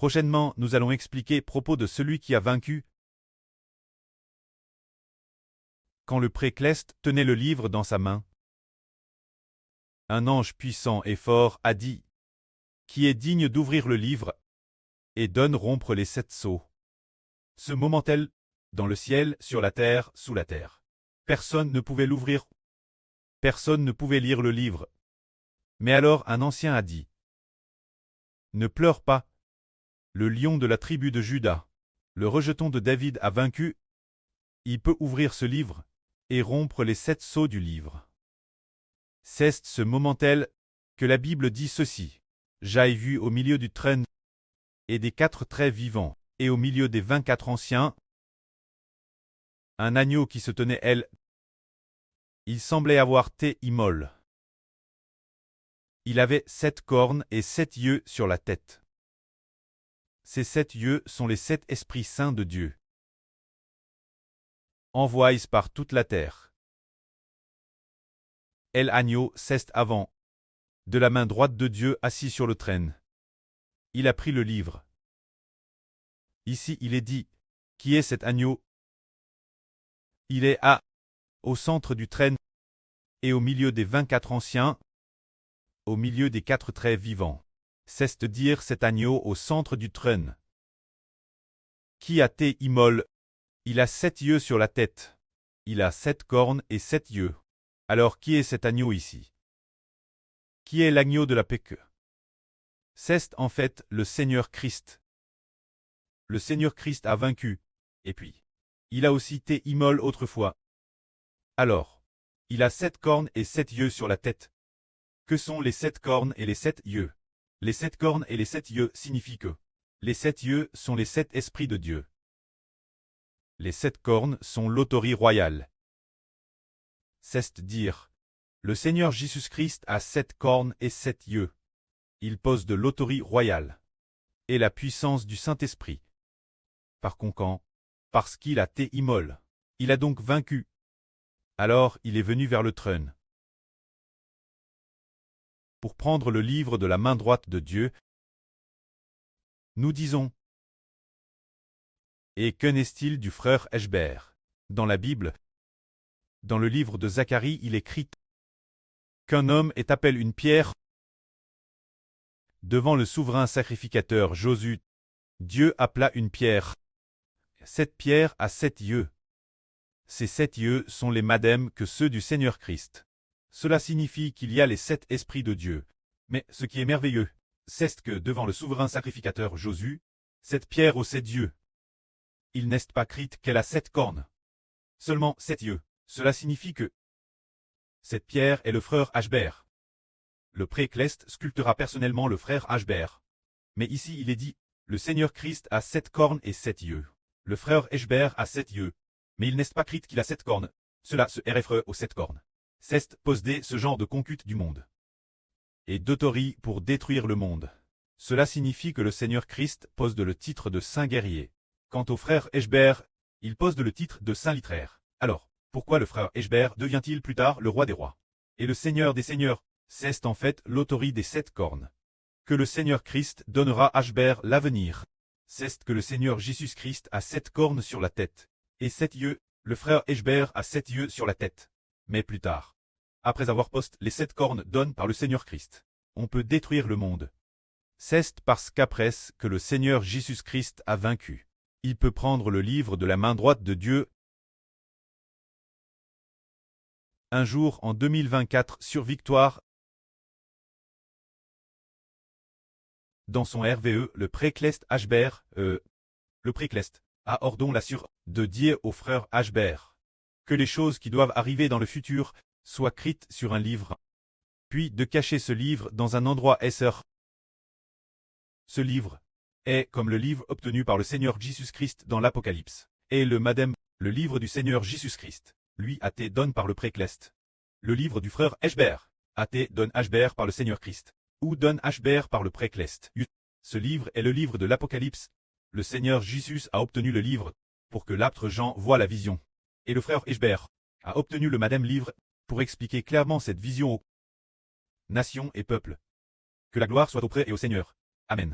Prochainement, nous allons expliquer propos de celui qui a vaincu. Quand le précleste tenait le livre dans sa main, un ange puissant et fort a dit, « Qui est digne d'ouvrir le livre et donne rompre les 7 sceaux ?» Ce moment tel, dans le ciel, sur la terre, sous la terre. Personne ne pouvait l'ouvrir. Personne ne pouvait lire le livre. Mais alors un ancien a dit, « Ne pleure pas. Le lion de la tribu de Juda, le rejeton de David a vaincu. Il peut ouvrir ce livre et rompre les 7 sceaux du livre. » C'est ce moment tel que la Bible dit ceci. J'ai vu au milieu du trône et des 4 traits vivants, et au milieu des 24 anciens, un agneau qui se tenait elle. Il semblait avoir été immole. Il avait 7 cornes et 7 yeux sur la tête. Ces 7 yeux sont les 7 esprits saints de Dieu, envoyés par toute la terre. El agneau ceste avant, de la main droite de Dieu assis sur le trône. Il a pris le livre. Ici il est dit, qui est cet agneau? Il est au centre du trône, et au milieu des 24 anciens, au milieu des 4 traits vivants. C'est dire cet agneau au centre du trône. Qui a été immole? Il a 7 yeux sur la tête. Il a 7 cornes et 7 yeux. Alors qui est cet agneau ici? Qui est l'agneau de la Pâque? C'est en fait le Seigneur Christ. Le Seigneur Christ a vaincu, et puis, il a aussi été immole autrefois. Alors, il a 7 cornes et 7 yeux sur la tête. Que sont les 7 cornes et les 7 yeux? Les 7 cornes et les 7 yeux signifient que les 7 yeux sont les 7 esprits de Dieu. Les 7 cornes sont l'autorité royale. C'est dire, le Seigneur Jésus-Christ a 7 cornes et 7 yeux. Il pose de l'autorité royale et la puissance du Saint-Esprit. Par conséquent, parce qu'il a été immole, il a donc vaincu. Alors il est venu vers le trône pour prendre le livre de la main droite de Dieu. Nous disons, et qu'en est-il du frère Eshbert? Dans la Bible, dans le livre de Zacharie, il écrit qu'un homme est appelé une pierre. Devant le souverain sacrificateur Josué, Dieu appela une pierre. Cette pierre a 7 yeux. Ces 7 yeux sont les mêmes que ceux du Seigneur Christ. Cela signifie qu'il y a les 7 esprits de Dieu. Mais ce qui est merveilleux, c'est que devant le souverain sacrificateur Josué, cette pierre aux 7 yeux, il n'est pas écrit qu'elle a 7 cornes. Seulement 7 yeux. Cela signifie que cette pierre est le frère Eshbert. Le précleste sculptera personnellement le frère Eshbert. Mais ici il est dit, le Seigneur Christ a 7 cornes et 7 yeux. Le frère Eshbert a 7 yeux. Mais il n'est pas écrit qu'il a 7 cornes. Cela se réfère aux 7 cornes. C'est posséder ce genre de conquête du monde. Et d'autorité pour détruire le monde. Cela signifie que le Seigneur Christ possède le titre de Saint guerrier. Quant au frère Eshbert, il possède le titre de Saint littéraire. Alors, pourquoi le frère Eshbert devient-il plus tard le roi des rois? Et le Seigneur des seigneurs? C'est en fait l'autorité des 7 cornes. Que le Seigneur Christ donnera à Eshbert l'avenir. C'est que le Seigneur Jésus-Christ a 7 cornes sur la tête. Et 7 yeux, le frère Eshbert a 7 yeux sur la tête. Mais plus tard, après avoir posté les 7 cornes données par le Seigneur Christ, on peut détruire le monde. C'est parce qu'après que le Seigneur Jésus-Christ a vaincu, il peut prendre le livre de la main droite de Dieu. Un jour en 2024 sur Victoire. Dans son RVE, le précleste Eshbert, le précleste, a ordonné la sur de dire au frère Eshbert que les choses qui doivent arriver dans le futur soient écrites sur un livre, puis de cacher ce livre dans un endroit sûr. Ce livre est comme le livre obtenu par le Seigneur Jésus-Christ dans l'Apocalypse, et le livre du Seigneur Jésus-Christ, lui a été donné par le précleste. Le livre du frère Eshbert a été donné à Eshbert par le Seigneur Christ, ou donné à Eshbert par le précleste. Ce livre est le livre de l'Apocalypse. Le Seigneur Jésus a obtenu le livre pour que l'apôtre Jean voie la vision. Et le frère Eshbert a obtenu le madame livre pour expliquer clairement cette vision aux nations et peuples. Que la gloire soit auprès et au Seigneur. Amen.